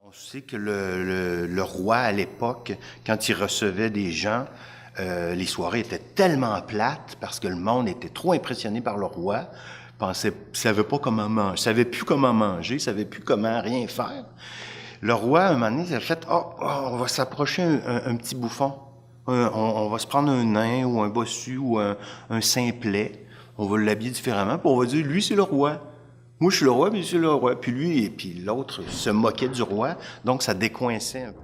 On sait que le roi, à l'époque, quand il recevait des gens, les soirées étaient tellement plates parce que le monde était trop impressionné par le roi, savait pas comment manger, savait plus comment manger, savait plus comment rien faire. Le roi, un moment donné, il a fait « on va s'approcher un petit bouffon. On va se prendre un nain ou un bossu ou un simplet. On va l'habiller différemment, puis on va dire « lui, c'est le roi ». Moi, je suis le roi, puis c'est le roi. Puis lui, et puis l'autre se moquait du roi, donc ça décoinçait un peu.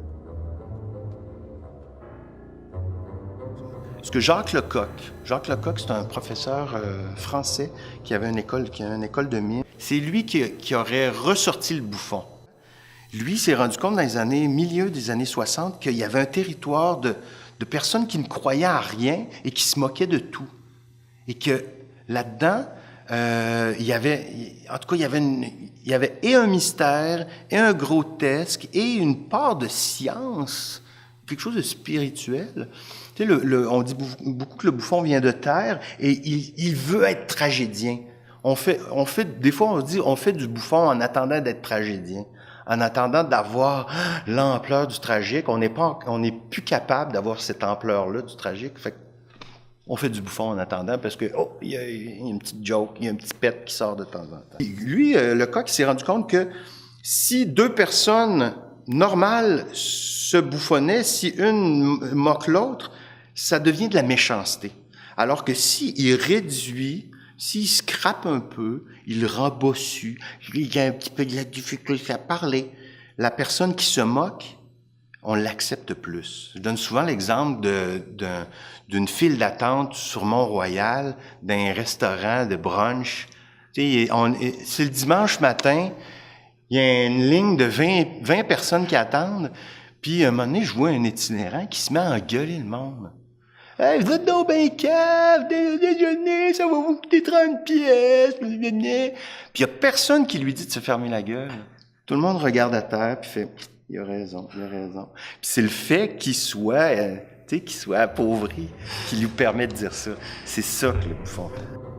Parce que Jacques Lecoq, c'est un professeur français qui avait une école de mime. C'est lui qui aurait ressorti le bouffon. Lui s'est rendu compte dans les milieu des années 60 qu'il y avait un territoire de personnes qui ne croyaient à rien et qui se moquaient de tout. Et que là-dedans, il y avait et un mystère, et un grotesque, et une part de science, quelque chose de spirituel. Tu sais, on dit beaucoup que le bouffon vient de terre, et il veut être tragédien. Des fois, on fait du bouffon en attendant d'être tragédien, en attendant d'avoir l'ampleur du tragique. On n'est plus capable d'avoir cette ampleur-là du tragique. Fait on fait du bouffon en attendant parce que, il y a une petite joke, il y a un petit pet qui sort de temps en temps. Et lui, Lecoq, il s'est rendu compte que si deux personnes normales se bouffonnaient, si une moque l'autre, ça devient de la méchanceté. Alors que s'il réduit, s'il scrape un peu, il rend bossu, il y a un petit peu de la difficulté à parler, la personne qui se moque, on l'accepte plus. Je donne souvent l'exemple d'une file d'attente sur Mont-Royal, d'un restaurant de brunch. Tu sais, c'est le dimanche matin, il y a une ligne de 20 personnes qui attendent, puis à un moment donné, je vois un itinérant qui se met à engueuler le monde. « Hey, vous êtes donc ben cave, déjeuner, ça va vous coûter 30 pièces. » Puis il y a personne qui lui dit de se fermer la gueule. Tout le monde regarde à terre, puis fait... Il a raison. Puis c'est le fait qu'il soit appauvri qui lui permet de dire ça. C'est ça que le bouffon fait.